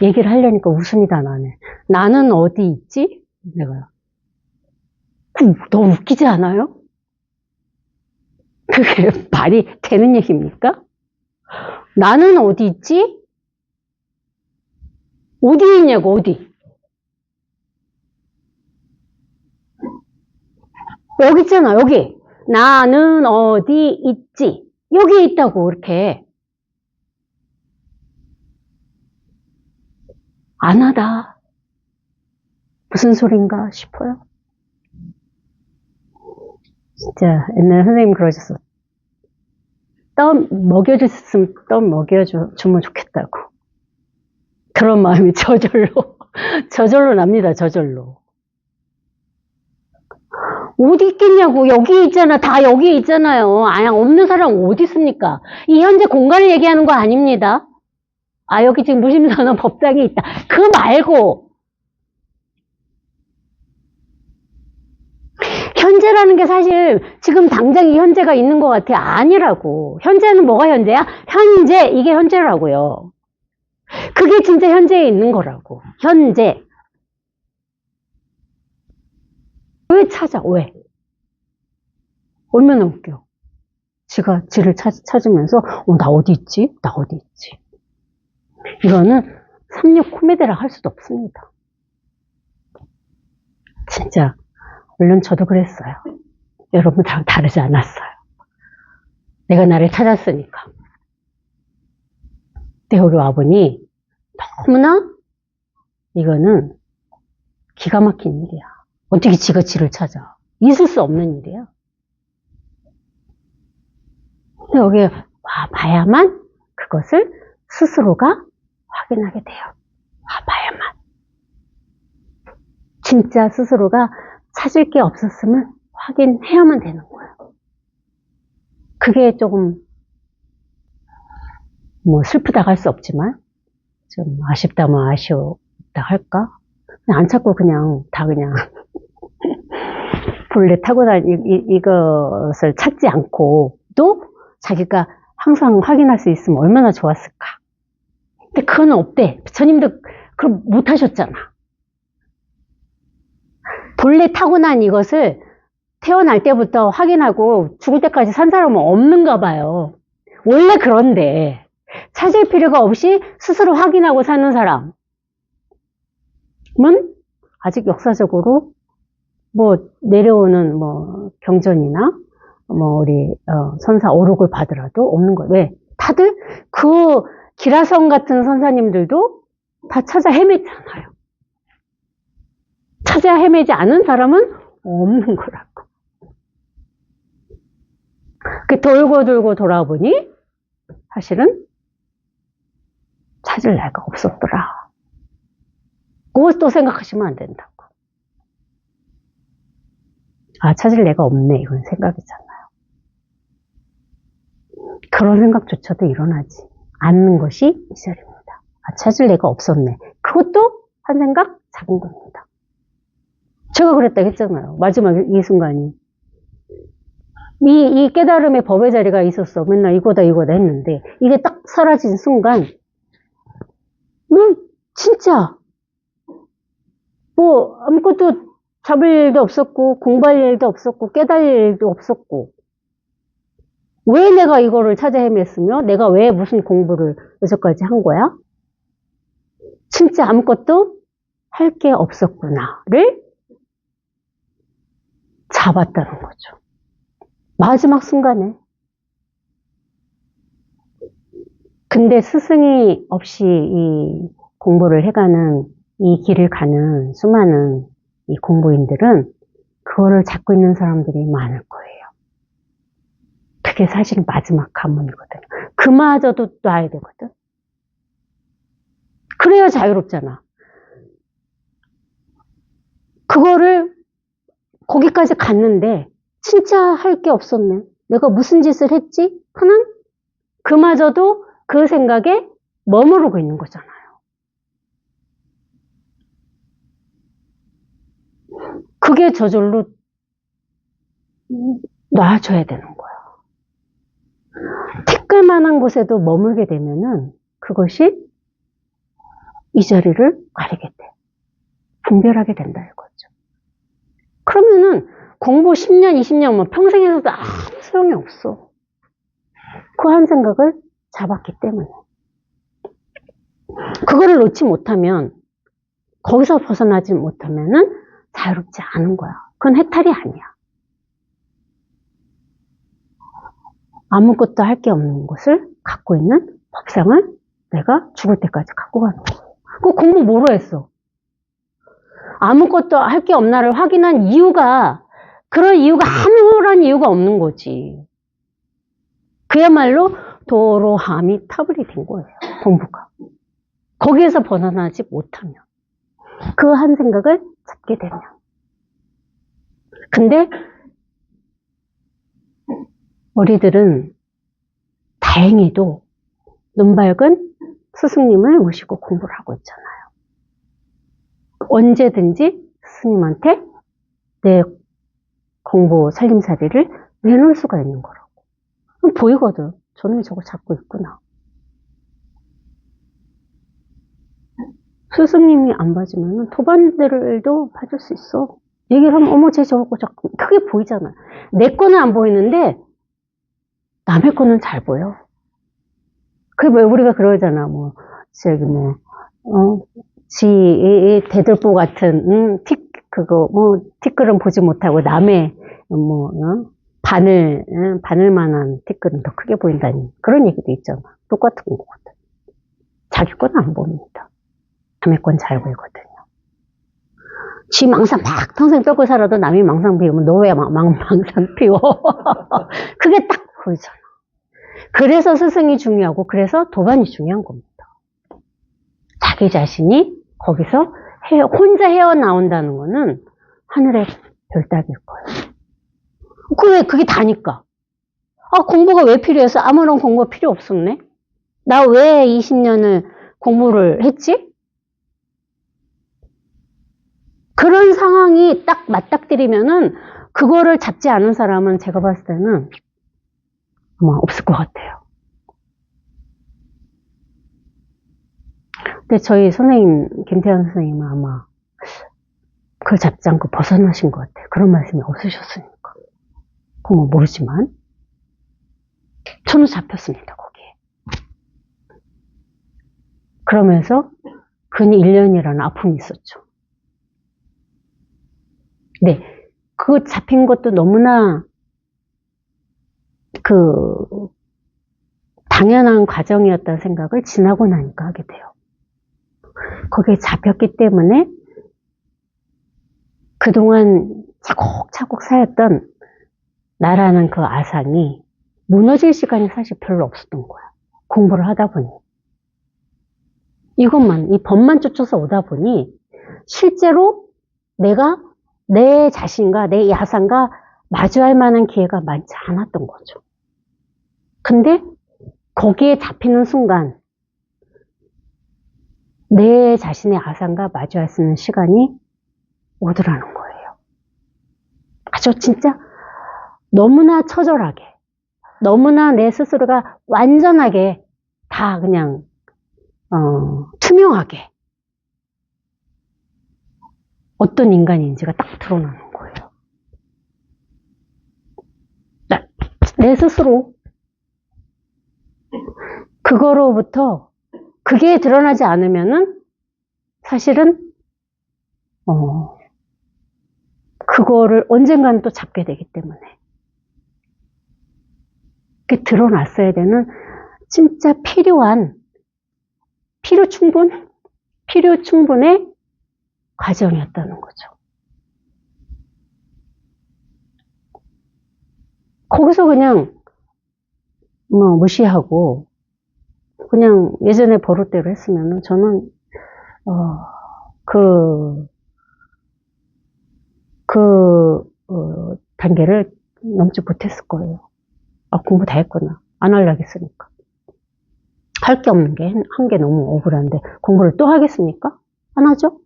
얘기를 하려니까 웃음이 다 나네. 나는 어디 있지? 내가. 너무 웃기지 않아요? 그게 말이 되는 얘기입니까? 나는 어디 있지? 어디 있냐고, 어디? 여기 있잖아, 여기. 나는 어디 있지? 여기 있다고, 이렇게. 안 하다. 무슨 소린가 싶어요. 진짜 옛날에 선생님 그러셨어. 떡 먹여줬으면 떡 먹여주면 좋겠다고. 그런 마음이 저절로 납니다, 저절로. 어디 있겠냐고. 여기 있잖아. 다 여기 있잖아요. 없는 사람 어디 있습니까? 이 현재 공간을 얘기하는 거 아닙니다. 여기 지금 무심선언 법당이 있다. 그 말고 현재라는 게 사실 지금 당장 이 현재가 있는 것 같아. 아니라고. 현재는 뭐가 현재야? 현재, 이게 현재라고요. 그게 진짜 현재에 있는 거라고. 현재. 왜 찾아? 왜? 얼마나 웃겨. 지를 찾으면서 나 어디 있지? 나 어디 있지? 이거는 삼육 코미디라 할 수도 없습니다. 진짜 물론 저도 그랬어요. 여러분들하고 다르지 않았어요. 내가 나를 찾았으니까. 근데 여기 와보니 너무나 이거는 기가 막힌 일이야. 어떻게 지가 지를 찾아? 있을 수 없는 일이야. 근데 여기 와봐야만 그것을 스스로가 확인하게 돼요. 와봐야만. 진짜 스스로가 찾을 게 없었으면 확인해야만 되는 거예요. 그게 조금 슬프다고 할 수 없지만 좀 아쉽다면 아쉬웠다 할까? 그냥 안 찾고 다 그냥 본래 타고난 이것을 찾지 않고 또 자기가 항상 확인할 수 있으면 얼마나 좋았을까. 근데 그건 없대. 부처님도 그걸 못 하셨잖아. 본래 타고난 이것을 태어날 때부터 확인하고 죽을 때까지 산 사람은 없는가 봐요. 원래 그런데 찾을 필요가 없이 스스로 확인하고 사는 사람 아직 역사적으로 뭐 내려오는 뭐 경전이나 뭐 우리 선사 오록을 받으라도 없는 거예요. 왜? 다들 그 기라성 같은 선사님들도 다 찾아 헤맸잖아요. 찾아 헤매지 않은 사람은 없는 거라고. 그 돌고 돌아보니 사실은 찾을 애가 없었더라. 그것도 생각하시면 안 된다고. 아, 찾을 애가 없네. 이건 생각이잖아요. 그런 생각조차도 일어나지 않는 것이 이 자리입니다. 아, 찾을 애가 없었네. 그것도 한 생각 작은 겁니다. 제가 그랬다고 했잖아요. 마지막 이 순간이. 이 깨달음의 법의 자리가 있었어. 맨날 이거다 했는데, 이게 딱 사라진 순간, 진짜, 뭐, 아무것도 잡을 일도 없었고, 공부할 일도 없었고, 깨달을 일도 없었고, 왜 내가 이거를 찾아 헤맸으며, 내가 왜 무슨 공부를 여기까지 한 거야? 진짜 아무것도 할 게 없었구나를 잡았다는 거죠. 마지막 순간에. 근데 스승이 없이 이 공부를 해가는 이 길을 가는 수많은 이 공부인들은 그거를 잡고 있는 사람들이 많을 거예요. 그게 사실 마지막 관문이거든요. 그마저도 놔야 되거든. 그래야 자유롭잖아. 그거를 거기까지 갔는데 진짜 할 게 없었네. 내가 무슨 짓을 했지? 하는 그마저도 그 생각에 머무르고 있는 거잖아요. 그게 저절로 놔줘야 되는 거야. 티끌만한 곳에도 머물게 되면은 그것이 이 자리를 가리게 돼. 분별하게 된다 이거죠. 그러면은 공부 10년, 20년, 뭐 평생 해서도 아무 소용이 없어. 그 한 생각을 잡았기 때문에. 그거를 놓지 못하면, 거기서 벗어나지 못하면은 자유롭지 않은 거야. 그건 해탈이 아니야. 아무것도 할 게 없는 것을 갖고 있는 법상을 내가 죽을 때까지 갖고 가는 거야. 그 공부 뭐로 했어? 아무것도 할 게 없나를 확인한 이유가, 그런 이유가 아무런 이유가 없는 거지. 그야말로 도로함이 타불이 된 거예요. 공부가. 거기에서 벗어나지 못하면. 그 한 생각을 잡게 되면. 근데 우리들은 다행히도 눈 밝은 스승님을 모시고 공부를 하고 있잖아요. 언제든지 스님한테 내 공부 살림살이를 내놓을 수가 있는 거라고. 보이거든. 저놈이 저거 잡고 있구나. 스승님이 안 봐주면 도반들도 봐줄 수 있어. 얘기를 하면 어머 쟤 저거 자꾸 크게 보이잖아. 내 거는 안 보이는데 남의 거는 잘 보여. 그게 왜 우리가 그러잖아. 뭐 저기 뭐 지 대들보 같은 티끌은 보지 못하고 남의 바늘만한 티끌은 더 크게 보인다니 그런 얘기도 있잖아. 똑같은 거거든. 자기 건 안 봅니다. 남의 건 잘 보이거든요. 지 망상 막 평생 뼈고 살아도 남이 망상 피우면 너 왜 망상 피워? 그게 딱 보이잖아. 그래서 스승이 중요하고 그래서 도반이 중요한 겁니다. 자기 자신이 거기서 혼자 헤어나온다는 거는 하늘의 별따기일 거예요. 그게 다니까. 공부가 왜 필요해서? 아무런 공부가 필요 없었네? 나 왜 20년을 공부를 했지? 그런 상황이 딱 맞닥뜨리면은 그거를 잡지 않은 사람은 제가 봤을 때는 아마 없을 것 같아요. 근데 저희 선생님, 김태현 선생님은 아마 그걸 잡지 않고 벗어나신 것 같아요. 그런 말씀이 없으셨으니까. 그건 모르지만. 저는 잡혔습니다, 거기에. 그러면서 근 1년이라는 아픔이 있었죠. 네. 그 잡힌 것도 너무나 당연한 과정이었다는 생각을 지나고 나니까 하게 돼요. 거기에 잡혔기 때문에 그동안 차곡차곡 쌓였던 나라는 그 아상이 무너질 시간이 사실 별로 없었던 거야. 공부를 하다 보니. 이 법만 쫓아서 오다 보니 실제로 내가 내 자신과 내 야상과 마주할 만한 기회가 많지 않았던 거죠. 근데 거기에 잡히는 순간 내 자신의 아상과 마주할 수 있는 시간이 오더라는 거예요. 아주 진짜 너무나 처절하게, 너무나 내 스스로가 완전하게 다 그냥 투명하게 어떤 인간인지가 딱 드러나는 거예요. 내 스스로 그거로부터 그게 드러나지 않으면은 사실은 그거를 언젠가는 또 잡게 되기 때문에 그게 드러났어야 되는 진짜 필요 충분의 과정이었다는 거죠. 거기서 그냥 무시하고 그냥 예전에 버릇대로 했으면은 저는 단계를 넘지 못했을 거예요. 공부 다 했구나. 안 하려고 했으니까. 할 게 없는 게 한 게 너무 억울한데 공부를 또 하겠습니까? 안 하죠?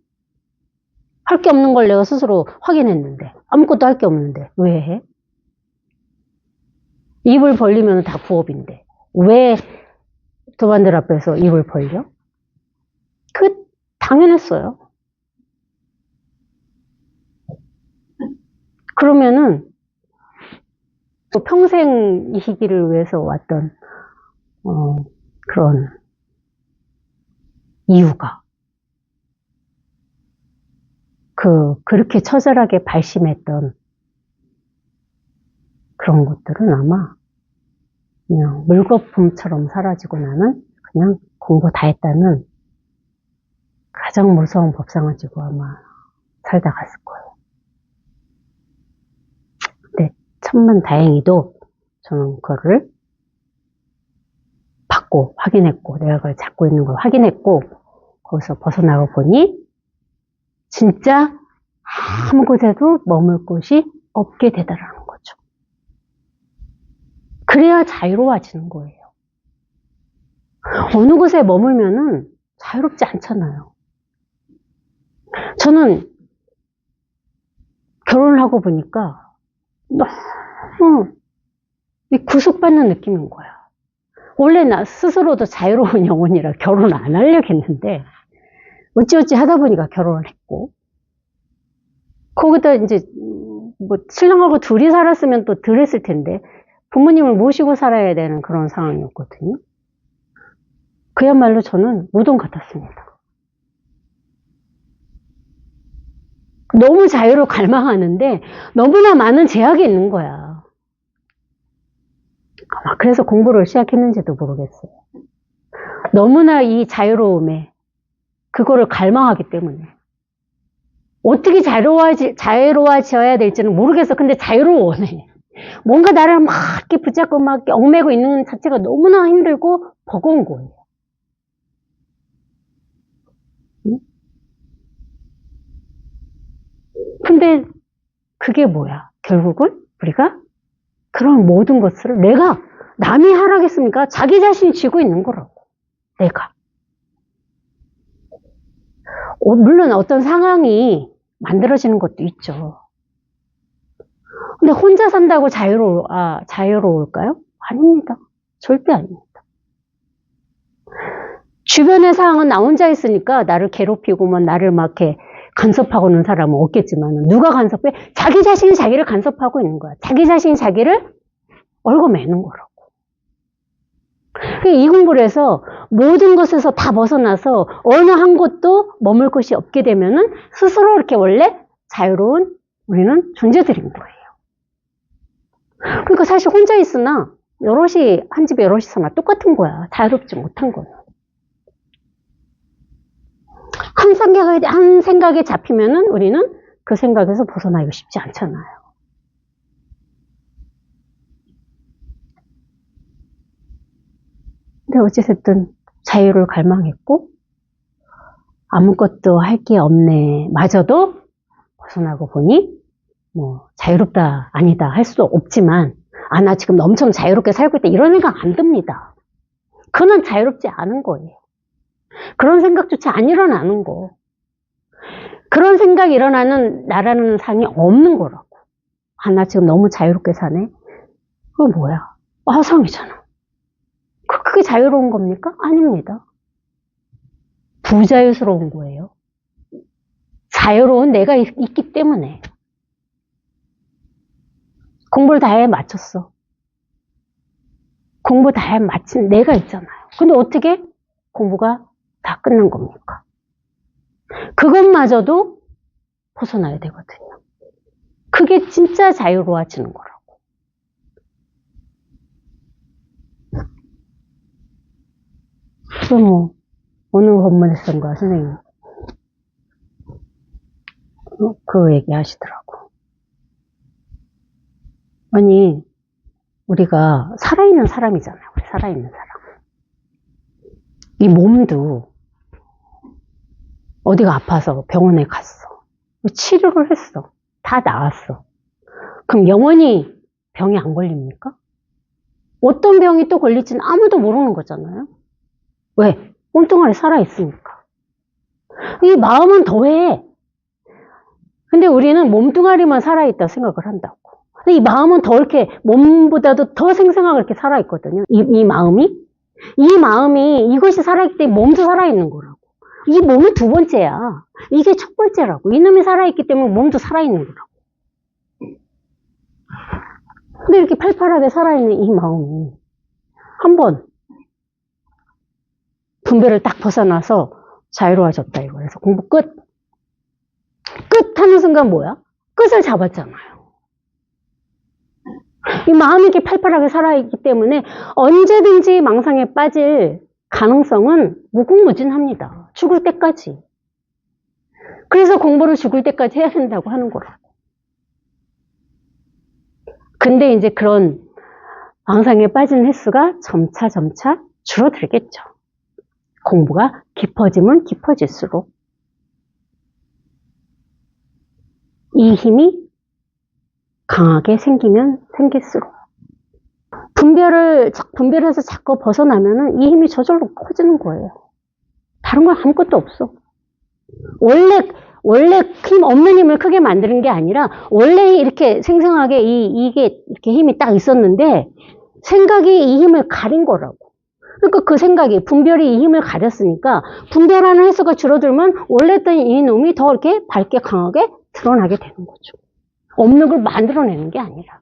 할 게 없는 걸 내가 스스로 확인했는데 아무것도 할 게 없는데 왜 해? 입을 벌리면 다 부업인데 왜 도반들 앞에서 입을 벌려? 당연했어요. 그러면은 평생 이 시기를 위해서 왔던 그런 이유가 그렇게 처절하게 발심했던 그런 것들은 아마 그냥 물거품처럼 사라지고 나는 그냥 공부 다 했다는 가장 무서운 법상을 지고 아마 살다 갔을 거예요. 근데 천만 다행히도 저는 그거를 받고 확인했고 내가 그걸 잡고 있는 걸 확인했고 거기서 벗어나고 보니 진짜 아무 곳에도 머물 곳이 없게 되더라는 거죠. 그래야 자유로워지는 거예요. 어느 곳에 머물면은 자유롭지 않잖아요. 저는 결혼을 하고 보니까 너무 구속받는 느낌인 거야. 원래 나 스스로도 자유로운 영혼이라 결혼 안 하려고 했는데 어찌어찌 하다 보니까 결혼을 했고 거기다 이제 신랑하고 둘이 살았으면 또 덜 했을 텐데 부모님을 모시고 살아야 되는 그런 상황이었거든요. 그야말로 저는 무덤 같았습니다. 너무 자유로 갈망하는데 너무나 많은 제약이 있는 거야. 그래서 공부를 시작했는지도 모르겠어요. 너무나 이 자유로움에 그거를 갈망하기 때문에 어떻게 자유로워져야 될지는 모르겠어. 근데 자유로워네. 뭔가 나를 막 이렇게 붙잡고 막 얽매고 있는 자체가 너무나 힘들고 버거운 거예요. 근데 그게 뭐야? 결국은 우리가 그런 모든 것을 남이 하라겠습니까? 자기 자신이 쥐고 있는 거라고. 내가. 물론 어떤 상황이 만들어지는 것도 있죠. 근데 혼자 산다고 자유로울까요? 아닙니다. 절대 아닙니다. 주변의 상황은 나 혼자 있으니까 나를 괴롭히고 나를 막 이렇게 간섭하고는 사람은 없겠지만 누가 간섭해? 자기 자신이 자기를 간섭하고 있는 거야. 자기 자신이 자기를 얽어매는 거라고. 이 공부를 해서 모든 것에서 다 벗어나서 어느 한 곳도 머물 곳이 없게 되면은 스스로 이렇게 원래 자유로운 우리는 존재들인 거예요. 그러니까 사실 혼자 있으나 여럿이, 한 집에 여럿이 사나 똑같은 거야. 자유롭지 못한 거는. 한 생각에 잡히면은 우리는 그 생각에서 벗어나기가 쉽지 않잖아요. 근데 어찌됐든 자유를 갈망했고, 아무것도 할 게 없네. 마저도 벗어나고 보니, 자유롭다, 아니다 할 수도 없지만, 나 지금 엄청 자유롭게 살고 있다. 이런 생각 안 듭니다. 그건 자유롭지 않은 거예요. 그런 생각조차 안 일어나는 거. 그런 생각이 일어나는 나라는 상이 없는 거라고. 나 지금 너무 자유롭게 사네. 그거 뭐야? 화상이잖아. 그게 자유로운 겁니까? 아닙니다. 부자유스러운 거예요. 자유로운 내가 있기 때문에. 공부를 다 해 마쳤어. 공부 다 해 마친 내가 있잖아요. 근데 어떻게 공부가 다 끝난 겁니까? 그것마저도 벗어나야 되거든요. 그게 진짜 자유로워지는 거라고. 그럼 어느 법문에선가 선생님 그 얘기 하시더라고. 아니, 우리가 살아있는 사람이잖아요. 우리 살아있는 사람. 이 몸도 어디가 아파서 병원에 갔어. 치료를 했어. 다 나았어. 그럼 영원히 병이 안 걸립니까? 어떤 병이 또 걸릴지는 아무도 모르는 거잖아요. 왜? 몸뚱아리 살아있으니까. 이 마음은 더해. 근데 우리는 몸뚱아리만 살아있다 생각을 한다고. 근데 이 마음은 더 이렇게 몸보다도 더 생생하게 이렇게 살아있거든요. 이 마음이 이것이 살아있기 때문에 몸도 살아있는 거라고. 이 몸이 두 번째야. 이게 첫 번째라고. 이놈이 살아있기 때문에 몸도 살아있는 거라고. 근데 이렇게 팔팔하게 살아있는 이 마음이 한번 분별을 딱 벗어나서 자유로워졌다 이거. 그래서 공부 끝. 끝 하는 순간 뭐야? 끝을 잡았잖아요. 이 마음이 이렇게 팔팔하게 살아있기 때문에 언제든지 망상에 빠질 가능성은 무궁무진합니다. 죽을 때까지. 그래서 공부를 죽을 때까지 해야 된다고 하는 거라고. 근데 이제 그런 망상에 빠지는 횟수가 점차 줄어들겠죠. 공부가 깊어지면 깊어질수록 이 힘이 강하게 생기면 생길수록 분별해서 자꾸 벗어나면은 이 힘이 저절로 커지는 거예요. 다른 건 아무것도 없어. 원래 힘 없는 힘을 크게 만드는 게 아니라 원래 이렇게 생생하게 이게 이렇게 힘이 딱 있었는데 생각이 이 힘을 가린 거라고. 그러니까 그 생각이 분별이 이 힘을 가렸으니까 분별하는 횟수가 줄어들면 원래 했던 이 놈이 더 이렇게 밝게 강하게 드러나게 되는 거죠. 없는 걸 만들어내는 게 아니라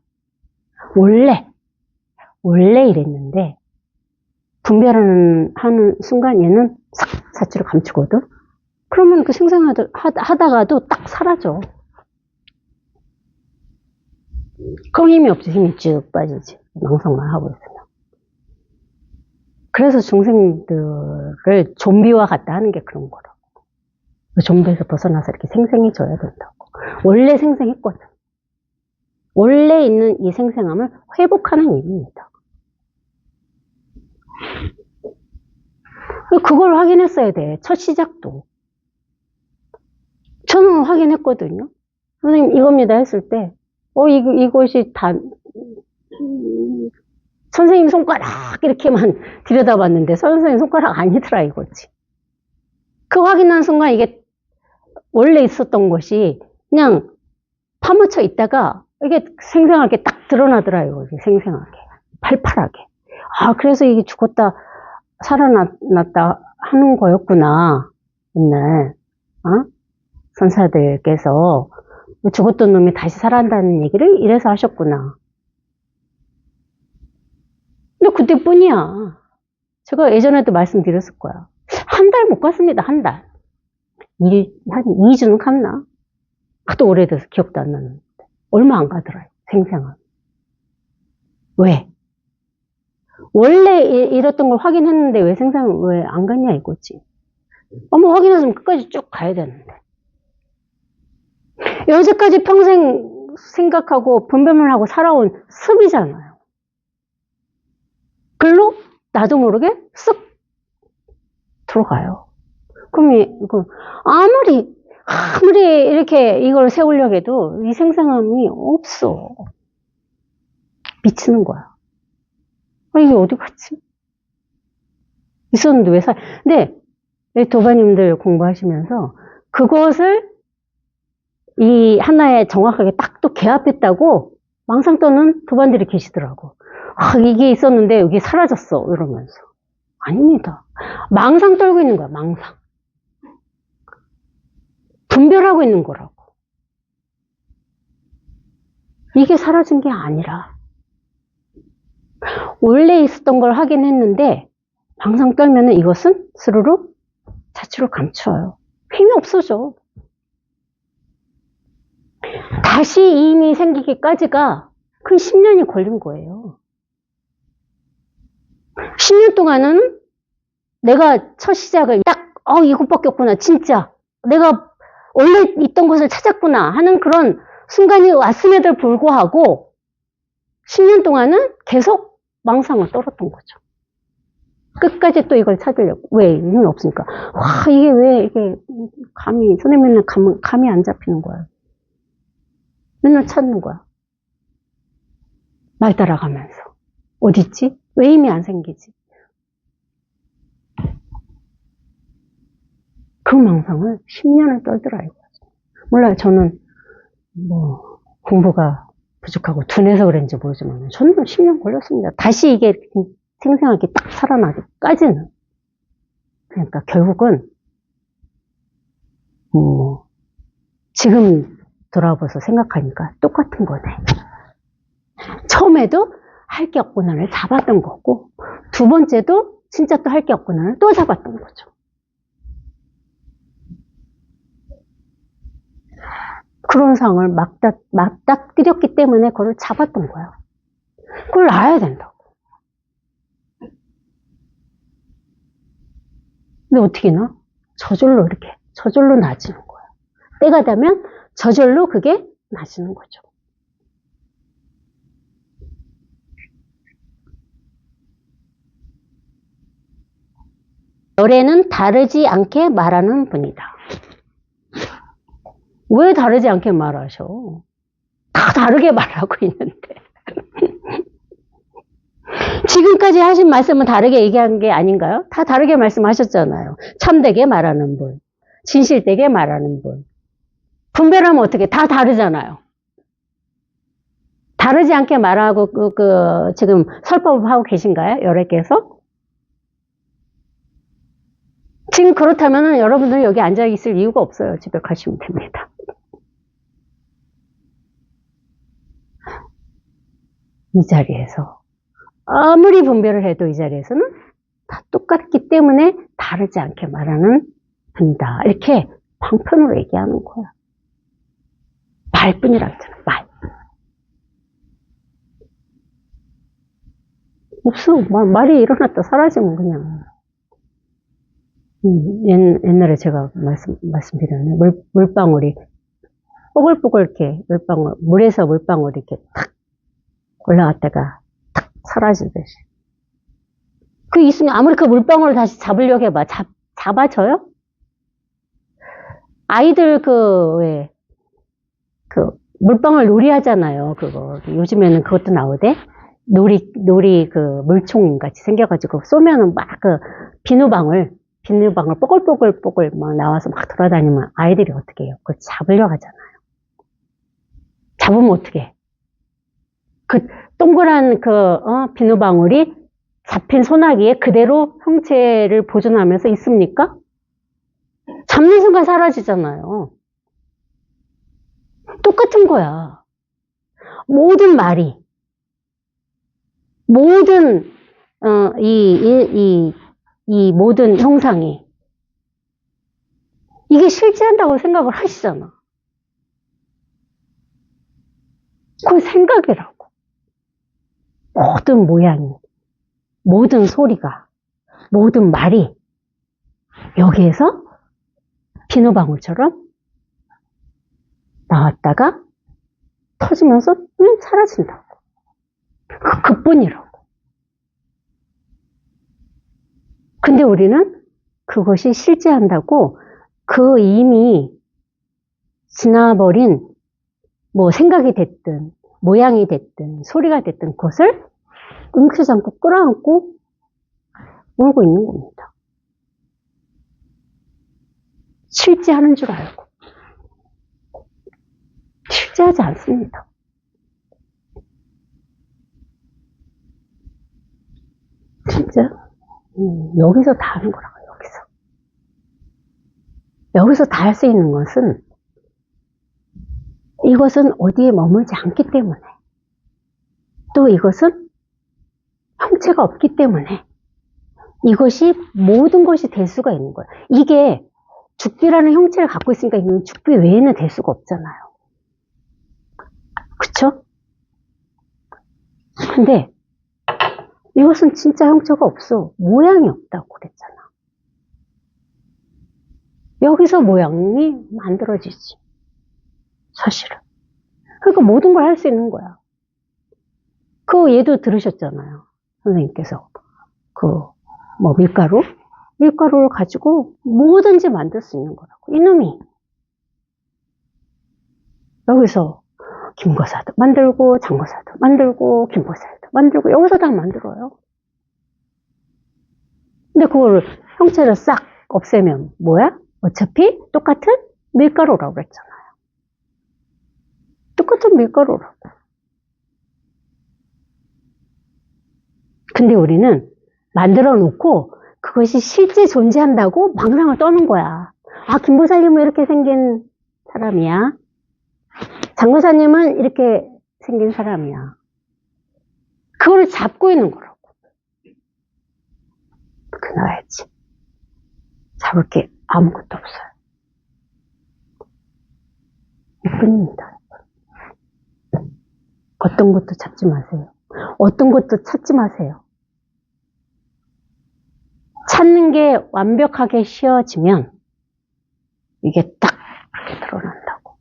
원래 이랬는데 분별하는 순간 얘는 싹 사치로 감추거든. 그러면 그 생생하다가도 딱 사라져. 그럼 힘이 없지. 힘이 쭉 빠지지. 망상만 하고 있으면. 그래서 중생들을 좀비와 같다 하는 게 그런 거라고. 좀비에서 벗어나서 이렇게 생생해져야 된다고. 원래 생생했거든. 원래 있는 이 생생함을 회복하는 일입니다. 그걸 확인했어야 돼. 첫 시작도. 저는 확인했거든요. 선생님 이겁니다 했을 때 이것이 다 선생님 손가락 이렇게만 들여다봤는데 선생님 손가락 아니더라 이거지. 그 확인한 순간 이게 원래 있었던 것이 그냥 파묻혀 있다가 이게 생생하게 딱 드러나더라 이거지. 생생하게 팔팔하게. 그래서 이게 죽었다 살아났다 하는 거였구나. 맨날 선사들께서 죽었던 놈이 다시 살아난다는 얘기를 이래서 하셨구나. 근데 그때뿐이야. 제가 예전에도 말씀드렸을 거야. 한 달 못 갔습니다. 한 달. 한 2주는 갔나? 하도 오래돼서 기억도 안 나는데. 얼마 안 가더라요, 생생함. 왜? 원래 이랬던 걸 확인했는데 왜 생생함 왜 안 갔냐 이거지. 한번 확인했으면 끝까지 쭉 가야 되는데. 여태까지 평생 생각하고 분별을 하고 살아온 습이잖아요. 글로 나도 모르게 쓱 들어가요. 그럼 아무리 이렇게 이걸 세우려고 해도 이 생생함이 없어. 미치는 거야. 이게 어디 갔지? 있었는데 왜 근데 도반님들 공부하시면서 그것을 이 하나에 정확하게 딱 또 개합했다고 망상 떠는 도반들이 계시더라고. 이게 있었는데 여기 사라졌어 이러면서. 아닙니다. 망상 떨고 있는 거야, 망상. 분별하고 있는 거라고. 이게 사라진 게 아니라 원래 있었던 걸 확인했는데 망상 떨면은 이것은 스르르 자취로 감춰요. 힘이 없어져. 다시 이 힘이 생기기까지가 큰 10년이 걸린 거예요. 10년 동안은 내가 첫 시작을 딱 이것밖에 없구나 진짜 내가 원래 있던 것을 찾았구나 하는 그런 순간이 왔음에도 불구하고 10년 동안은 계속 망상을 떨었던 거죠. 끝까지 또 이걸 찾으려고. 왜? 힘이 없으니까. 이게 왜 이게 선생님은 감이 안 잡히는 거야. 맨날 찾는 거야. 말 따라가면서. 어딨지? 왜 힘이 안 생기지? 그 망상을 10년을 떨더라 이거죠. 몰라요. 저는 공부가 부족하고 둔해서 그랬는지 모르지만 저는 10년 걸렸습니다. 다시 이게 생생하게 딱 살아나기까지는. 그러니까 결국은 지금 돌아봐서 생각하니까 똑같은 거네. 처음에도 할 게 없구나를 잡았던 거고 두 번째도 진짜 또 할 게 없구나를 또 잡았던 거죠. 그런 상을 맞닥뜨렸기 때문에 그걸 잡았던 거야. 그걸 놔야 된다고. 근데 어떻게 나? 저절로 나지는 거야. 때가 되면 저절로 그게 나지는 거죠. 열애는 다르지 않게 말하는 분이다. 왜 다르지 않게 말하셔? 다 다르게 말하고 있는데. 지금까지 하신 말씀은 다르게 얘기한 게 아닌가요? 다 다르게 말씀하셨잖아요. 참되게 말하는 분, 진실되게 말하는 분. 분별하면 어떻게? 다 다르잖아요. 다르지 않게 말하고 지금 설법을 하고 계신가요? 여러분께서? 지금 그렇다면 여러분들 여기 앉아 있을 이유가 없어요. 집에 가시면 됩니다. 이 자리에서 아무리 분별을 해도 이 자리에서는 다 똑같기 때문에 다르지 않게 말하는 분이다. 이렇게 방편으로 얘기하는 거야. 말뿐이라 했잖아. 말. 없어. 말이 일어났다 사라지면 그냥. 옛날에 제가 말씀드렸네. 물방울이 뽀글뽀글 이렇게 물에서 물방울이 이렇게 탁 올라갔다가 탁 사라지듯이. 그 있으면 아무리 그 물방울을 다시 잡으려고 해봐. 잡아져요? 아이들 물방울 놀이 하잖아요. 그거. 요즘에는 그것도 나오대. 놀이 물총 같이 생겨가지고 쏘면은 막 비누방울 뽀글뽀글 막 나와서 막 돌아다니면 아이들이 어떻게 해요? 그걸 잡으려고 하잖아요. 잡으면 어떻게 해? 동그란 비누방울이 잡힌 소나기에 그대로 형체를 보존하면서 있습니까? 잡는 순간 사라지잖아요. 똑같은 거야. 모든 말이, 모든, 이 모든 형상이, 이게 실제한다고 생각을 하시잖아. 그건 생각이라고. 모든 모양이, 모든 소리가, 모든 말이 여기에서 비누방울처럼 나왔다가 터지면서 사라진다고. 그뿐이라고. 근데 우리는 그것이 실제한다고 그 이미 지나버린 뭐 생각이 됐든 모양이 됐든 소리가 됐든 그것을 움켜쥐지 않고 끌어안고 울고 있는 겁니다. 실제하는 줄 알고. 실제하지 않습니다. 진짜 여기서 다 하는 거라고. 여기서 다 할 수 있는 것은 이것은 어디에 머물지 않기 때문에 또 이것은 형체가 없기 때문에 이것이 모든 것이 될 수가 있는 거예요. 이게 죽비라는 형체를 갖고 있으니까 이건 죽비 외에는 될 수가 없잖아요. 그쵸? 근데 이것은 진짜 형체가 없어. 모양이 없다고 그랬잖아. 여기서 모양이 만들어지지. 사실은. 그러니까 모든 걸 할 수 있는 거야. 그 예도 들으셨잖아요. 선생님께서. 밀가루를 가지고 뭐든지 만들 수 있는 거라고. 이놈이. 여기서 김과사도 만들고, 장과사도 만들고, 김과사도 만들고, 여기서 다 만들어요. 근데 그걸 형체를 싹 없애면 뭐야? 어차피 똑같은 밀가루라고 그랬잖아요. 똑같은 밀가루라고. 근데 우리는 만들어 놓고 그것이 실제 존재한다고 망상을 떠는 거야. 아, 김보살님은 이렇게 생긴 사람이야. 장보사님은 이렇게 생긴 사람이야. 그거를 잡고 있는 거라고. 그나야지. 잡을 게 아무것도 없어요. 이뿐입니다. 어떤 것도 잡지 마세요. 어떤 것도 찾지 마세요. 찾는 게 완벽하게 쉬워지면 이게 딱 이렇게 드러난다고.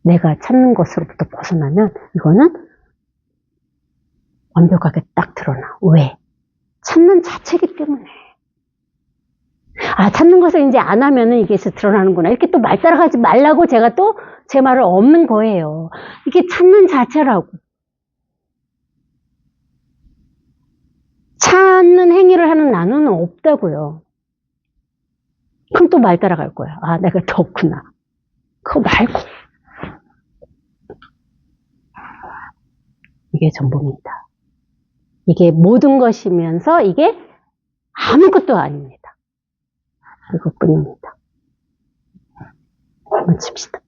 내가 찾는 것으로부터 벗어나면 이거는 완벽하게 딱 드러나. 왜? 찾는 자체이기 때문에. 아, 찾는 것을 이제 안 하면은 이게 드러나는구나. 이렇게 또 말 따라가지 말라고 제가 또 제 말을 없는 거예요. 이게 찾는 자체라고. 찾는 행위를 하는 나는 없다고요. 그럼 또 말 따라갈 거야. 아, 내가 더 없구나. 그거 말고. 이게 전부입니다. 이게 모든 것이면서 이게 아무것도 아닙니다. 이것뿐입니다. 한번 칩시다.